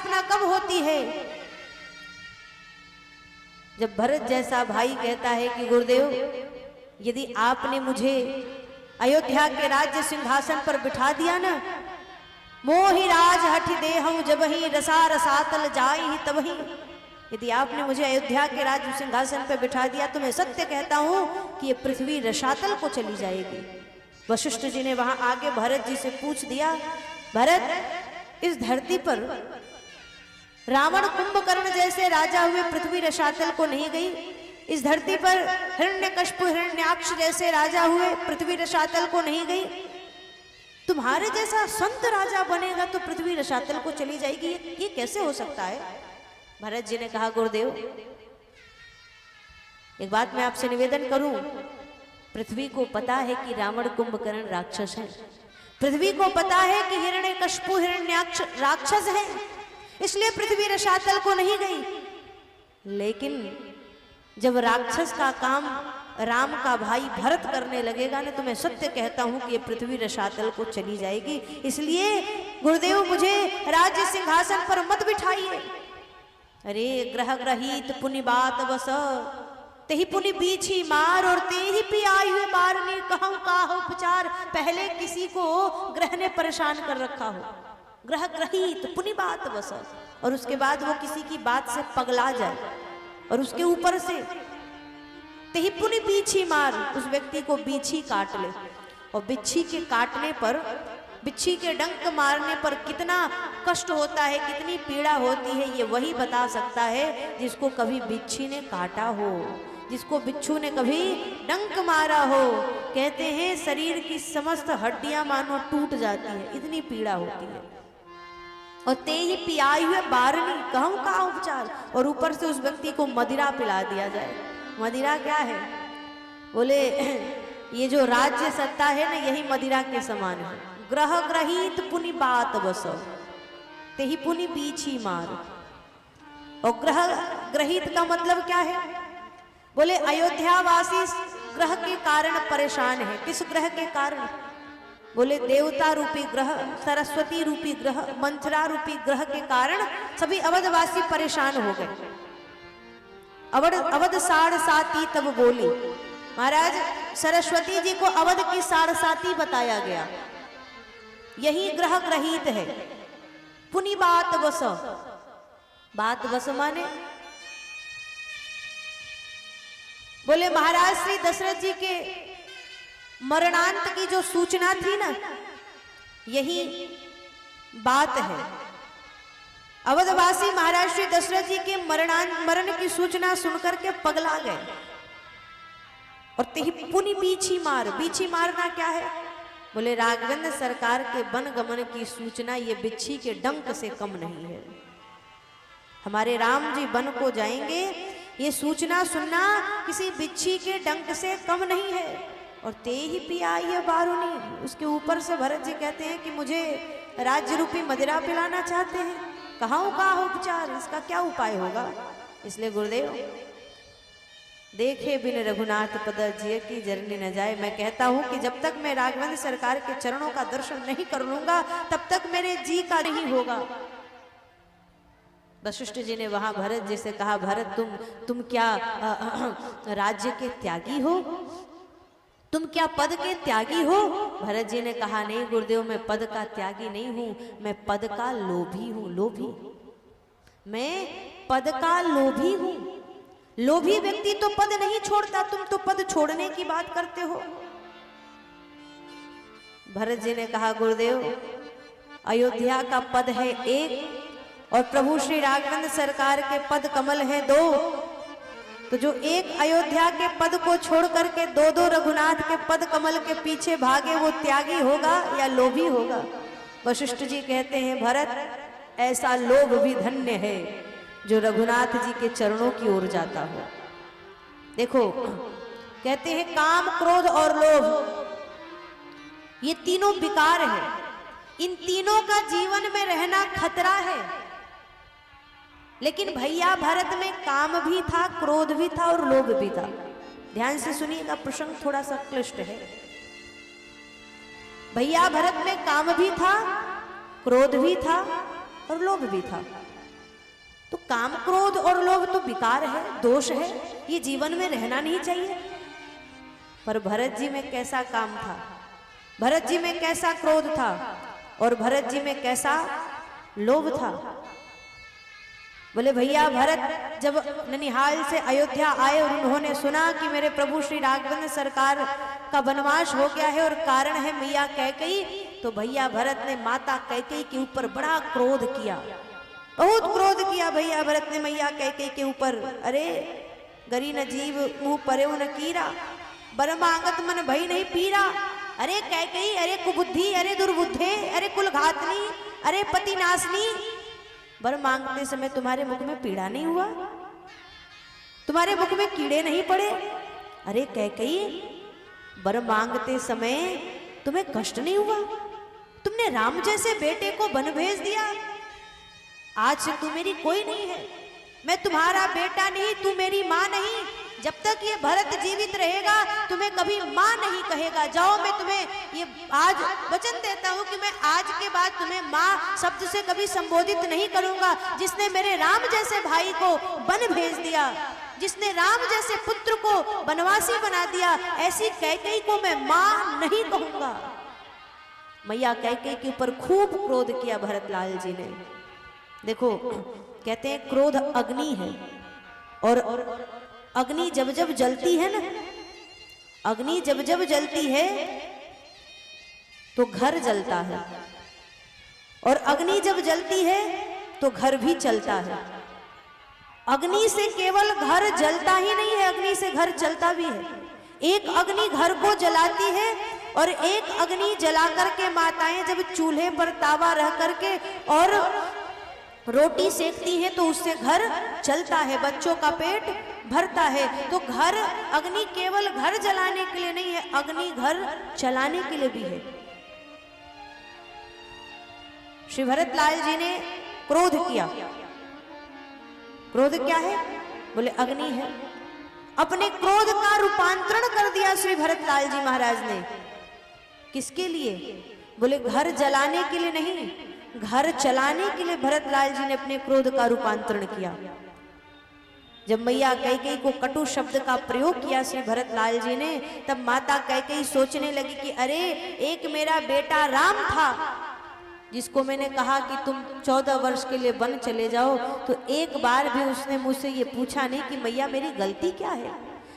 स्थापना कब होती है? जब भरत जैसा भाई कहता है कि गुरुदेव, यदि आपने मुझे अयोध्या के राज्य सिंहासन पर बिठा दिया ना, मोहि राज हठ देहु जब ही रसा रसातल जाई तब ही, यदि आपने मुझे अयोध्या के राज्य सिंहासन पर बिठा दिया तो मैं सत्य कहता हूं कि ये पृथ्वी रसातल को चली जाएगी। वशिष्ठ जी ने वहां आगे भरत जी से पूछ दिया, भरत, इस धरती पर रावण कुंभकर्ण जैसे राजा हुए, पृथ्वी रसातल को नहीं गई? इस धरती पर हिरण्यकश्यप हिरण्याक्ष जैसे राजा हुए, पृथ्वी रसातल को नहीं गई? तुम्हारे जैसा संत राजा बनेगा तो पृथ्वी रसातल को चली जाएगी, ये कैसे हो सकता है? भरत जी ने कहा, गुरुदेव, एक बात मैं आपसे निवेदन करूं, पृथ्वी को पता है कि रावण कुंभकर्ण राक्षस हैं, पृथ्वी को पता है कि हिरण्यकश्यप हिरण्याक्ष राक्षस हैं, इसलिए पृथ्वी रसातल को नहीं गई। लेकिन जब राक्षस का काम राम का भाई भरत करने लगेगा ना, तो मैं सत्य कहता हूं कि ये पृथ्वी रसातल को चली जाएगी। इसलिए गुरुदेव, मुझे राज्य सिंहासन पर मत बिठाइए। अरे ग्रह ग्रहित पुनि बात बस, तेहि पुनि बीछी मार और तेहि पी आई हुए बारनी कहूं काहू उपचार। पहले किसी को ग्रह ने परेशान कर रखा हो, ग्रह ग्रहित पुनि बात बस, और उसके बाद वो किसी की बात से पगला जाए, और उसके ऊपर से तेहि पुनि बीछी मार, उस व्यक्ति को बीछी काट ले। और बिच्छी के काटने पर, बिच्छी के डंक मारने पर कितना कष्ट होता है, कितनी पीड़ा होती है, ये वही बता सकता है जिसको कभी बिच्छी ने काटा हो, जिसको बिच्छू ने कभी डंक मारा हो। कहते हैं शरीर की समस्त हड्डियां मानो टूट जाती है, इतनी पीड़ा होती है। और ते ही पियाई हुए बारनी कहूं का उपचार, और ऊपर से उस व्यक्ति को मदिरा पिला दिया जाए। मदिरा क्या है? बोले ये जो राज्य सत्ता है ना, यही मदिरा के समान है। ग्रह ग्रहित पुनि बात बस, ते ही पुनि बीछी मार। और ग्रह ग्रहित का मतलब क्या है? बोले अयोध्यावासी ग्रह के कारण परेशान है। किस ग्रह के कारण? बोले देवता रूपी ग्रह, सरस्वती रूपी ग्रह, मंथरा रूपी ग्रह के कारण सभी अवधवासी परेशान हो गए। अवध साढ़ साती तब बोली, महाराज सरस्वती जी को अवध की साढ़ साती बताया गया, यही ग्रह ग्रहित है। पुनि बात बस, बात बस माने बोले महाराज श्री दशरथ जी के मरणांत की जो सूचना थी ना, यही बात है। अवधवासी महाराज श्री दशरथ जी के मरण की सूचना सुनकर के पगला गए। और तेहि पुनि बीछी मार, बीछी मारना क्या है? बोले राघवेंद्र सरकार के वन गमन की सूचना ये बिच्छी के डंक से कम नहीं है। हमारे राम जी वन को जाएंगे, ये सूचना सुनना किसी बिच्छी के डंक से कम नहीं है। और ते ही पियाई है बारूनी, उसके ऊपर से भरत जी कहते हैं कि मुझे राज्य रूपी मदिरा पिलाना चाहते हैं, कहाँ का उपचार, इसका क्या उपाय होगा? इसलिए गुरुदेव, देखे बिन रघुनाथ पद जिय की जरनी न जाए। मैं कहता हूं कि जब तक मैं राघवेंद्र सरकार के चरणों का दर्शन नहीं कर लूंगा, तब तक मेरे जी का नहीं होगा। वशिष्ठ जी ने वहां भरत जी से कहा, भरत तुम क्या राज्य के त्यागी हो? तुम क्या पद के त्यागी हो? भरत जी ने कहा, नहीं गुरुदेव, मैं पद का त्यागी नहीं हूं, मैं पद का लोभी हूं। लोभी, मैं पद का लोभी हूं। लोभी व्यक्ति तो पद नहीं छोड़ता, तुम तो पद छोड़ने की बात करते हो। भरत जी ने कहा, गुरुदेव अयोध्या का पद है एक, और प्रभु श्री राघवेंद्र सरकार के पद कमल है दो। तो जो एक अयोध्या के पद को छोड़ करके दो दो रघुनाथ के पद कमल के पीछे भागे, वो त्यागी होगा या लोभी होगा? वशिष्ठ जी कहते हैं, भरत ऐसा लोभ भी धन्य है जो रघुनाथ जी के चरणों की ओर जाता हो। देखो, कहते हैं काम, क्रोध और लोभ, ये तीनों विकार है। इन तीनों का जीवन में रहना खतरा है। लेकिन भैया भरत में काम भी था, क्रोध भी था और लोभ भी था। ध्यान से सुनिएगा, प्रसंग थोड़ा सा क्लिष्ट है। भैया भरत में काम भी था, क्रोध भी था और लोभ भी था। तो काम क्रोध और लोभ तो विकार है, दोष है, ये जीवन में रहना नहीं चाहिए। पर भरत जी में कैसा काम था, भरत जी में कैसा क्रोध था और भरत जी में कैसा लोभ था। बोले भैया भरत जब ननिहाल से अयोध्या आए और उन्होंने सुना कि मेरे प्रभु श्री राघवेंद्र सरकार का वनवास हो गया है और कारण है मैया कैकेयी, तो भैया भरत ने माता कैकेयी के ऊपर बड़ा क्रोध किया, बहुत क्रोध किया भैया भरत ने मैया कैकेयी के ऊपर। अरे गरी न जीव मुंह परे न कीरा, बरमांगत मन भई नहीं पीरा। अरे कैकेयी, अरे कुबुद्धि, अरे दुर्बुद्धे, अरे कुलघातनी, अरे पति नाशनी, वर मांगते समय तुम्हारे मुख में पीड़ा नहीं हुआ, तुम्हारे मुख में कीड़े नहीं पड़े। अरे कैकेयी, वर मांगते समय तुम्हें कष्ट नहीं हुआ, तुमने राम जैसे बेटे को वन भेज दिया। आज से तू मेरी कोई नहीं है, मैं तुम्हारा बेटा नहीं, तू मेरी माँ नहीं। जब तक ये भरत जीवित रहेगा तुम्हें कभी माँ नहीं कहेगा। जाओ, मैं तुम्हें ये आज वचन देता हूँ कि मैं आज के बाद तुम्हें माँ शब्द से कभी संबोधित नहीं करूंगा। जिसने मेरे राम जैसे भाई को वन भेज दिया, जिसने राम जैसे पुत्र को वनवासी बना दिया, ऐसी कैकेयी को मैं माँ नहीं कहूंगा। मैया कैकेयी के ऊपर खूब क्रोध किया भरतलाल जी ने। देखो कहते हैं क्रोध अग्नि है, और अग्नि जब जब जलती है ना, अग्नि जब जब जलती है तो घर जलता है, और अग्नि जब जलती है तो घर भी चलता है। अग्नि से केवल घर जलता ही नहीं है, अग्नि से घर चलता भी है। एक अग्नि घर को जलाती है और एक अग्नि जला करके माताएं जब चूल्हे पर तावा रह करके और रोटी सेकती हैं तो उससे घर चलता है, बच्चों का पेट भरता है। तो घर, अग्नि केवल घर जलाने के लिए नहीं है, अग्नि घर चलाने के लिए भी है। श्री भरतलाल जी ने क्रोध किया। क्रोध क्या है? बोले अग्नि है। अपने क्रोध का रूपांतरण कर दिया श्री भरतलाल जी महाराज ने। किसके लिए? बोले घर जलाने के लिए नहीं, घर चलाने के लिए भरतलाल जी ने अपने क्रोध का रूपांतरण किया। जब मैया कैकेयी को कटु शब्द का प्रयोग किया श्री भरतलाल जी ने, तब माता कैकेयी सोचने लगी कि अरे एक मेरा बेटा राम था जिसको मैंने कहा कि तुम 14 वर्ष के लिए वन चले जाओ, तो एक बार भी उसने मुझसे ये पूछा नहीं कि मैया मेरी गलती क्या है,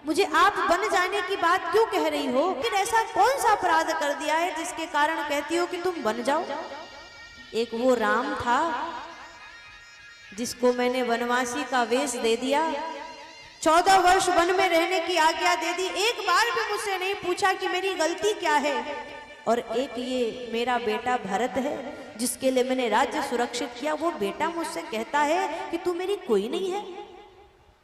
मुझे आप वन जाने की बात क्यों कह रही हो, फिर ऐसा कौन सा अपराध कर दिया है जिसके कारण कहती हो कि तुम वन जाओ। एक वो राम था जिसको मैंने वनवासी का वेश दे दिया, 14 वर्ष वन में रहने की आज्ञा दे दी, एक बार भी मुझसे नहीं पूछा कि मेरी गलती क्या है। और एक ये मेरा बेटा भरत है जिसके लिए मैंने राज्य सुरक्षित किया, वो बेटा मुझसे कहता है कि तू मेरी कोई नहीं है।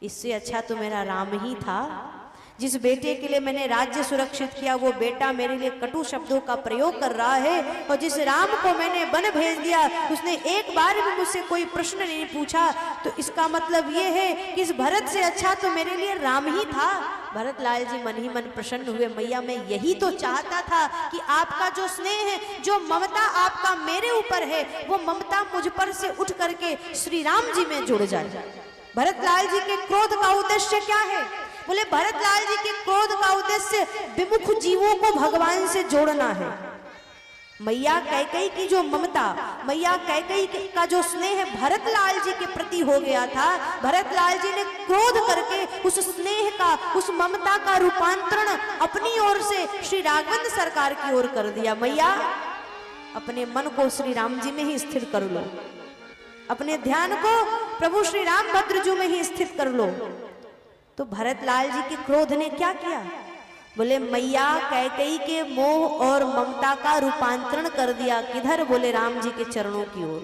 इससे अच्छा तो मेरा राम ही था। जिस बेटे के लिए मैंने राज्य सुरक्षित किया वो बेटा मेरे लिए कटु शब्दों का प्रयोग कर रहा है, और जिस राम को मैंने वन भेज दिया उसने एक बार भी मुझसे कोई प्रश्न नहीं पूछा। तो इसका मतलब ये है कि इस भरत से अच्छा तो मेरे लिए राम ही था। भरतलाल जी मन ही मन प्रसन्न हुए। मैया मैं यही तो चाहता था कि आपका जो स्नेह है, जो ममता आपका मेरे ऊपर है, वो ममता मुझ पर से उठ करके श्री राम जी में जुड़ जाए। भरतलाल जी के क्रोध का उद्देश्य क्या है? बोले भरतलाल जी के क्रोध का उद्देश्य विमुख जीवों को भगवान से जोड़ना है। मैया कैकेयी की जो ममता, मैया कैकेयी का जो स्नेह भरतलाल जी के प्रति हो गया था, भरतलाल जी ने क्रोध करके उस स्नेह का, उस ममता का रूपांतरण अपनी ओर से श्री राघवेंद्र सरकार की ओर कर दिया। मैया अपने मन को श्री राम जी में ही स्थिर कर लो, अपने ध्यान को प्रभु श्री रामभद्र जी में ही स्थित कर लो। तो भरतलाल जी के क्रोध ने क्या किया? बोले मैया कैकेयी के मोह और ममता का रूपांतरण कर दिया। किधर? बोले राम जी के चरणों की ओर।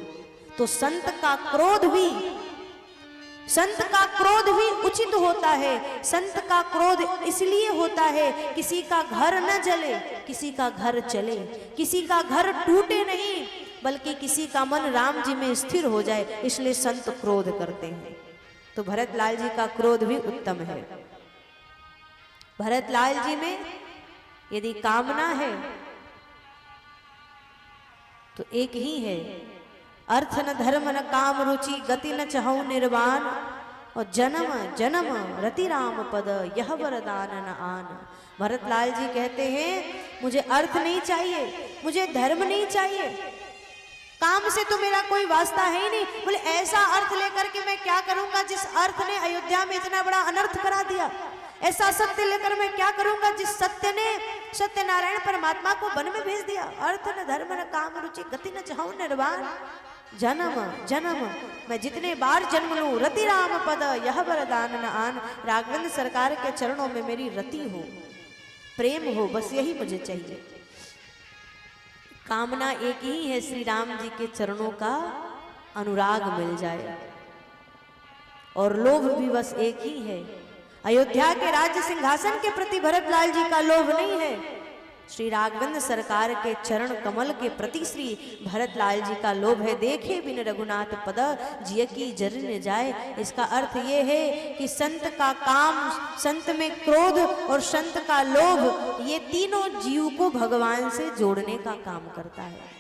तो संत का क्रोध भी उचित होता है। संत का क्रोध इसलिए होता है किसी का घर न जले, किसी का घर चले, किसी का घर टूटे नहीं, बल्कि किसी का मन राम जी में स्थिर हो जाए, इसलिए संत क्रोध करते हैं। तो भरतलाल जी का क्रोध भी उत्तम है। भरतलाल जी में यदि कामना है तो एक ही है, अर्थ न धर्म न काम रुचि गति न चाहूं निर्वाण, और जन्म जन्म रति राम पद यह वरदान न आन। भरतलाल जी कहते हैं मुझे अर्थ नहीं चाहिए, मुझे धर्म नहीं चाहिए, काम से तो मेरा कोई वास्ता है ही नहीं। बोले ऐसा अर्थ लेकर के मैं क्या करूंगा जिस अर्थ ने अयोध्या में इतना बड़ा अनर्थ करा दिया। ऐसा सत्य लेकर मैं क्या करूंगा जिस सत्य ने सत्यनारायण परमात्मा को वन में भेज दिया। अर्थ न धर्म न काम रुचि गति न चाहूं निर्वाण, जन्म जन्म मैं जितने बार जन्म लूं रति राम पद यह वरदान न आन। राघवेंद्र सरकार के चरणों में मेरी रति हो, प्रेम हो, बस यही मुझे चाहिए। कामना एक ही है, श्री राम जी के चरणों का अनुराग मिल जाए, और लोभ भी बस एक ही है। अयोध्या के राज्य सिंहासन के प्रति भरतलाल जी का लोभ नहीं है, श्री राघवेंद्र सरकार के चरण कमल के प्रति श्री भरतलाल जी का लोभ है। देखे बिन रघुनाथ पद जिय की जर न जाए। इसका अर्थ ये है कि संत का काम, संत में क्रोध और संत का लोभ, ये तीनों जीव को भगवान से जोड़ने का काम करता है।